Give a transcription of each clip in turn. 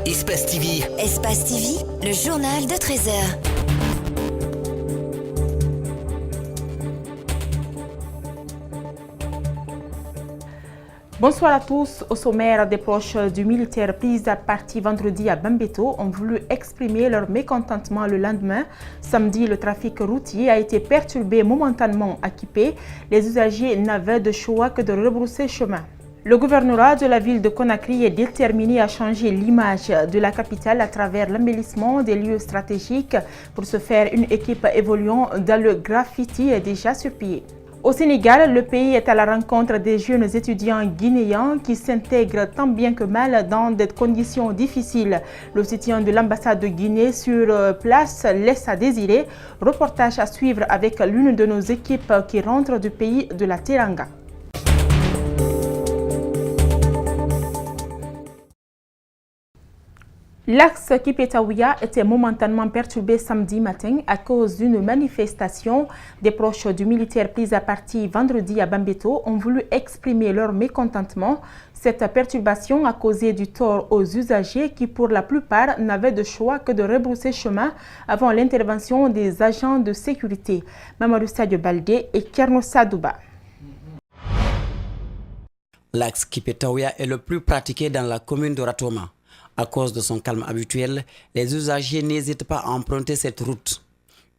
Espace TV. Espace TV, le journal de 13h. Bonsoir à tous. Au sommaire, des proches du militaire pris à partie vendredi à Bambeto ont voulu exprimer leur mécontentement le lendemain. Samedi, le trafic routier a été perturbé momentanément à Kipé. Les usagers n'avaient de choix que de rebrousser chemin. Le gouvernorat de la ville de Conakry est déterminé à changer l'image de la capitale à travers l'embellissement des lieux stratégiques. Pour ce faire, une équipe évoluant dans le graffiti est déjà sur pied. Au Sénégal, le pays est à la rencontre des jeunes étudiants guinéens qui s'intègrent tant bien que mal dans des conditions difficiles. Le soutien de l'ambassade de Guinée sur place laisse à désirer. Reportage à suivre avec l'une de nos équipes qui rentre du pays de la Teranga. L'axe Kipé-Taouia était momentanément perturbé samedi matin à cause d'une manifestation. Des proches du militaire pris à partie vendredi à Bambeto ont voulu exprimer leur mécontentement. Cette perturbation a causé du tort aux usagers qui, pour la plupart, n'avaient de choix que de rebrousser chemin avant l'intervention des agents de sécurité. Mamadou Sadio Baldé et Kerno Sadouba. L'axe Kipé-Taouia est le plus pratiqué dans la commune de Ratoma. À cause de son calme habituel, les usagers n'hésitent pas à emprunter cette route.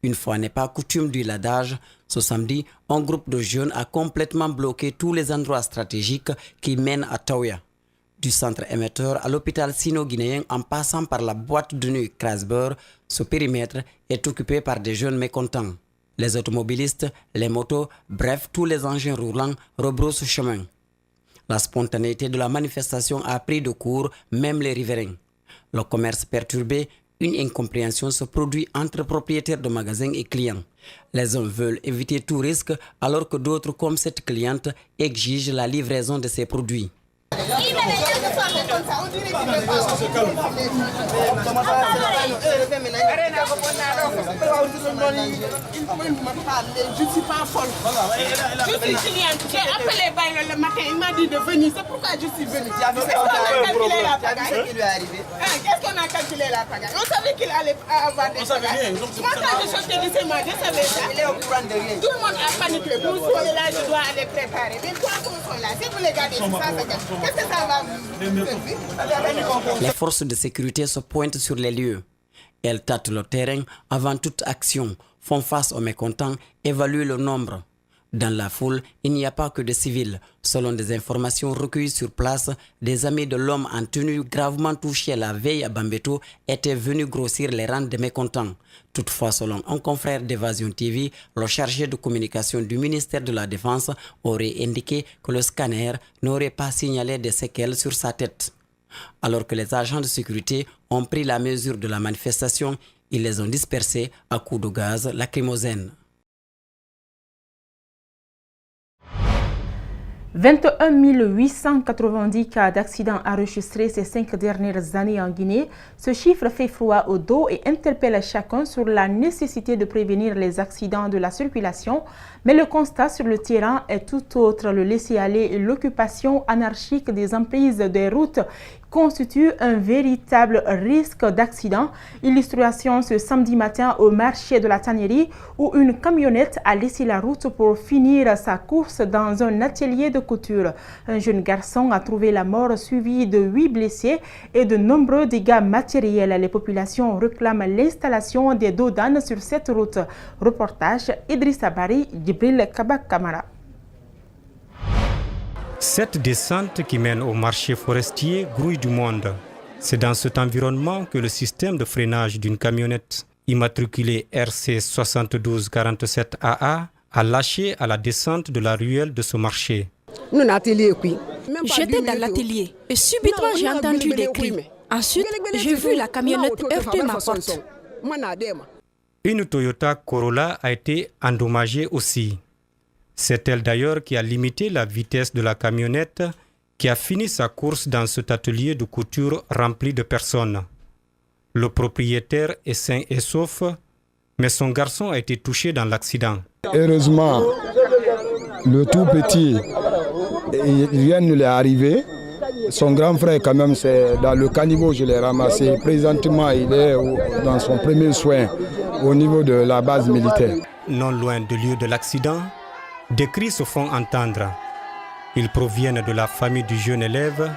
Une fois n'est pas coutume du l'adage, ce samedi, un groupe de jeunes a complètement bloqué tous les endroits stratégiques qui mènent à Taouia. Du centre émetteur à l'hôpital sino-guinéen en passant par la boîte de nuit Krasbeur, ce périmètre est occupé par des jeunes mécontents. Les automobilistes, les motos, bref, tous les engins roulants rebroussent chemin. La spontanéité de la manifestation a pris de court même les riverains. Le commerce perturbé, une incompréhension se produit entre propriétaires de magasins et clients. Les uns veulent éviter tout risque alors que d'autres, comme cette cliente, exigent la livraison de ces produits. Je suis pas folle. Je suis cliente. J'ai appelé Bayo le matin, il m'a dit de venir. C'est pourquoi je suis venue. Qu'est-ce qu'on a calculé la pagaille? Qu'est-ce qu'on a calculé la pagaille? On savait qu'il allait avoir des pagailles. Moi, quand je sortais de chez moi, je savais ça. Tout le monde a paniqué. Vous soyez là, je dois aller préparer. Mais quoi qu'on soit là, si vous les gardez, qu'est-ce que ça va vous faire? Les forces de sécurité se pointent sur les lieux. Elles tâtent le terrain avant toute action, font face aux mécontents, évaluent le nombre. Dans la foule, il n'y a pas que des civils. Selon des informations recueillies sur place, des amis de l'homme en tenue gravement touché la veille à Bambeto étaient venus grossir les rangs des mécontents. Toutefois, selon un confrère d'Évasion TV, le chargé de communication du ministère de la Défense aurait indiqué que le scanner n'aurait pas signalé des séquelles sur sa tête. Alors que les agents de sécurité ont pris la mesure de la manifestation, ils les ont dispersés à coups de gaz lacrymogène. 21 890 cas d'accidents enregistrés ces 5 dernières années en Guinée. Ce chiffre fait froid au dos et interpelle chacun sur la nécessité de prévenir les accidents de la circulation. Mais le constat sur le terrain est tout autre. Le laisser-aller et l'occupation anarchique des emprises des routes constitue un véritable risque d'accident. Illustration ce samedi matin au marché de la tannerie où une camionnette a laissé la route pour finir sa course dans un atelier de couture. Un jeune garçon a trouvé la mort suivi de 8 blessés et de nombreux dégâts matériels. Les populations réclament l'installation des dodanes sur cette route. Reportage Idrissa Bari, Djibril Kabak Kamara. Cette descente qui mène au marché forestier grouille du monde. C'est dans cet environnement que le système de freinage d'une camionnette immatriculée RC 7247AA a lâché à la descente de la ruelle de ce marché. J'étais dans l'atelier et subitement j'ai entendu des cris. Ensuite, j'ai vu la camionnette heurter ma porte. Une Toyota Corolla a été endommagée aussi. C'est elle d'ailleurs qui a limité la vitesse de la camionnette qui a fini sa course dans cet atelier de couture rempli de personnes. Le propriétaire est sain et sauf, mais son garçon a été touché dans l'accident. Heureusement, le tout petit, rien ne lui est arrivé. Son grand frère, quand même, c'est dans le caniveau, je l'ai ramassé. Présentement, il est dans son premier soin au niveau de la base militaire. Non loin du lieu de l'accident, des cris se font entendre. Ils proviennent de la famille du jeune élève,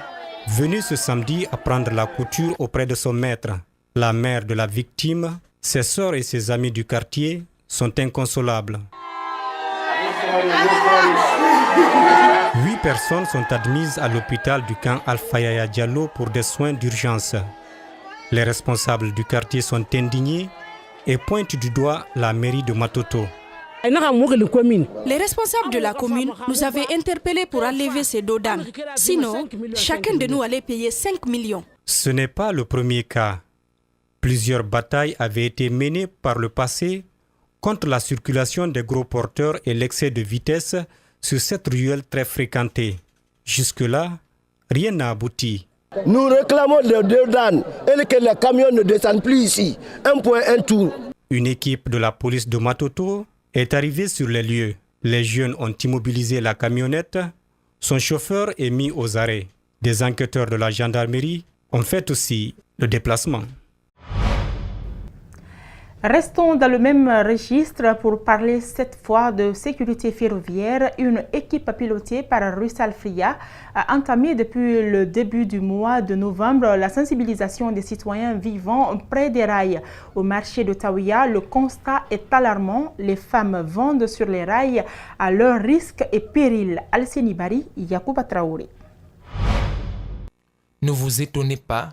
venu ce samedi apprendre la couture auprès de son maître. La mère de la victime, ses sœurs et ses amis du quartier sont inconsolables. 8 personnes sont admises à l'hôpital du camp Alpha Yaya Diallo pour des soins d'urgence. Les responsables du quartier sont indignés et pointent du doigt la mairie de Matoto. Les responsables de la commune nous avaient interpellés pour enlever ces dos d'âne. Sinon, chacun de nous allait payer 5 millions. Ce n'est pas le premier cas. Plusieurs batailles avaient été menées par le passé contre la circulation des gros porteurs et l'excès de vitesse sur cette ruelle très fréquentée. Jusque-là, rien n'a abouti. Nous réclamons les deux d'âne et que les camions ne descendent plus ici. Un point, un tour. Une équipe de la police de Matoto est arrivée sur les lieux. Les jeunes ont immobilisé la camionnette. Son chauffeur est mis aux arrêts. Des enquêteurs de la gendarmerie ont fait aussi le déplacement. Restons dans le même registre pour parler cette fois de sécurité ferroviaire. Une équipe pilotée par Russal Fria a entamé depuis le début du mois de novembre la sensibilisation des citoyens vivant près des rails. Au marché de Taouya, le constat est alarmant. Les femmes vendent sur les rails à leur risque et péril. Alceni Bari, Yacouba Traoré. Ne vous étonnez pas,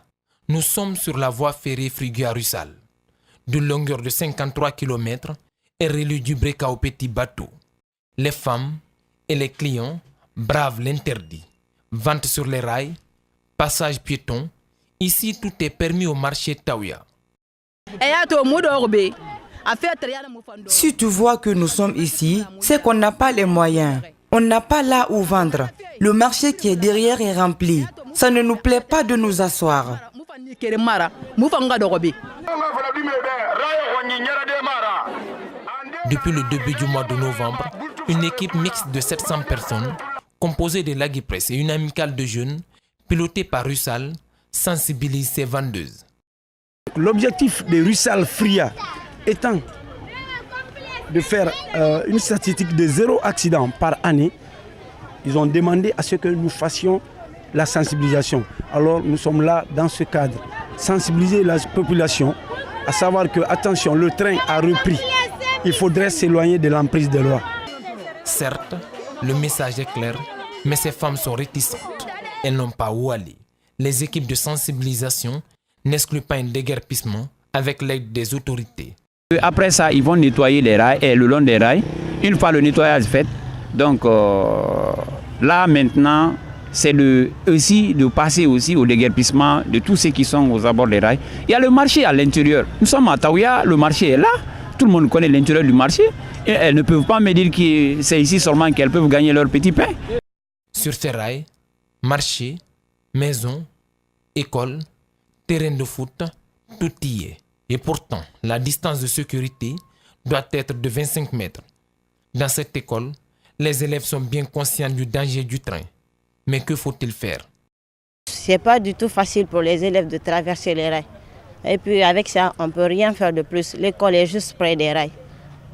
nous sommes sur la voie ferrée Friguia-Russal. D'une longueur de 53 km et relié du Breka au petit bateau. Les femmes et les clients bravent l'interdit. Vente sur les rails, passage piéton. Ici, tout est permis au marché Taouya. Si tu vois que nous sommes ici, c'est qu'on n'a pas les moyens. On n'a pas là où vendre. Le marché qui est derrière est rempli. Ça ne nous plaît pas de nous asseoir. Depuis le début du mois de novembre, une équipe mixte de 700 personnes, composée de l'Aguipress et une amicale de jeunes, pilotée par Russal, sensibilise ses vendeuses. L'objectif de Russal Fria étant de faire une statistique de 0 accident par année, ils ont demandé à ce que nous fassions la sensibilisation. Alors nous sommes là dans ce cadre, sensibiliser la population, à savoir que, attention, le train a repris. Il faudrait s'éloigner de l'emprise des lois. Certes, le message est clair, mais ces femmes sont réticentes. Elles n'ont pas où aller. Les équipes de sensibilisation n'excluent pas un déguerpissement avec l'aide des autorités. Après ça, ils vont nettoyer les rails et le long des rails. Une fois le nettoyage fait, donc là maintenant, c'est aussi de passer aussi au déguerpissement de tous ceux qui sont aux abords des rails. Il y a le marché à l'intérieur. Nous sommes à Taouya, le marché est là. Tout le monde connaît l'intérieur du marché. Et elles ne peuvent pas me dire que c'est ici seulement qu'elles peuvent gagner leur petit pain. Sur ces rails, marché, maison, école, terrain de foot, tout y est. Et pourtant, la distance de sécurité doit être de 25 mètres. Dans cette école, les élèves sont bien conscients du danger du train. Mais que faut-il faire? Ce n'est pas du tout facile pour les élèves de traverser les rails. Et puis avec ça, on ne peut rien faire de plus. L'école est juste près des rails.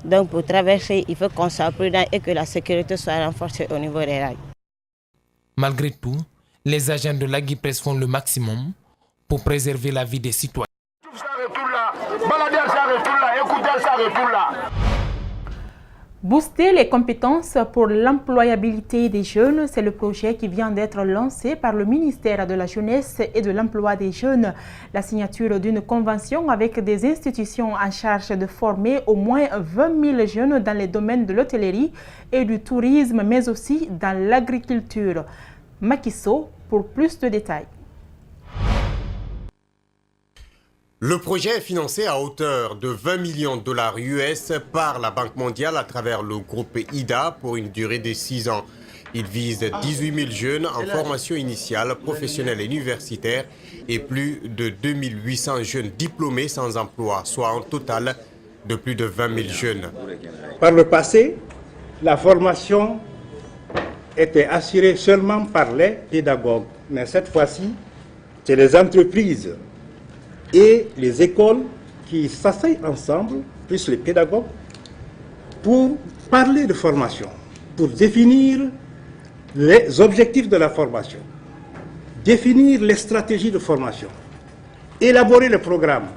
Donc pour traverser, il faut qu'on soit prudent et que la sécurité soit renforcée au niveau des rails. Malgré tout, les agents de l'Aguipress font le maximum pour préserver la vie des citoyens. Booster les compétences pour l'employabilité des jeunes, c'est le projet qui vient d'être lancé par le ministère de la Jeunesse et de l'Emploi des Jeunes. La signature d'une convention avec des institutions en charge de former au moins 20 000 jeunes dans les domaines de l'hôtellerie et du tourisme, mais aussi dans l'agriculture. Makiso pour plus de détails. Le projet est financé à hauteur de 20 millions de dollars US par la Banque mondiale à travers le groupe IDA pour une durée de 6 ans. Il vise 18 000 jeunes en formation initiale, professionnelle et universitaire et plus de 2800 jeunes diplômés sans emploi, soit un total de plus de 20 000 jeunes. Par le passé, la formation était assurée seulement par les pédagogues. mais cette fois-ci, c'est les entreprises et les écoles qui s'asseyent ensemble, plus les pédagogues, pour parler de formation, pour définir les objectifs de la formation, définir les stratégies de formation, élaborer le programme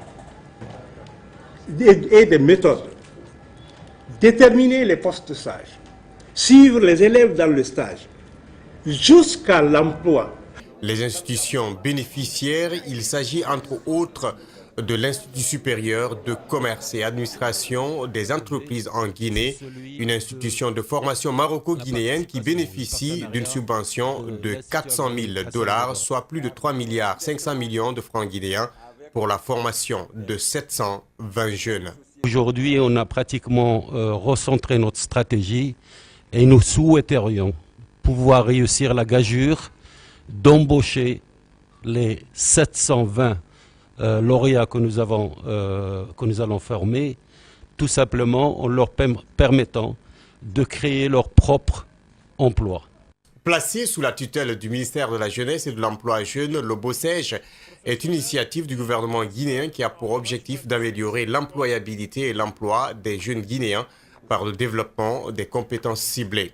et des méthodes, déterminer les postes de stage, suivre les élèves dans le stage, jusqu'à l'emploi. Les institutions bénéficiaires, il s'agit entre autres de l'Institut supérieur de commerce et administration des entreprises en Guinée, une institution de formation maroco-guinéenne qui bénéficie d'une subvention de 400 000 $, soit plus de 3,5 milliards de francs guinéens pour la formation de 720 jeunes. Aujourd'hui, on a pratiquement recentré notre stratégie et nous souhaiterions pouvoir réussir la gageure d'embaucher les 720 lauréats que nous allons former, tout simplement en leur permettant de créer leur propre emploi. Placé sous la tutelle du ministère de la Jeunesse et de l'Emploi jeune, le BOSEJ est une initiative du gouvernement guinéen qui a pour objectif d'améliorer l'employabilité et l'emploi des jeunes guinéens par le développement des compétences ciblées.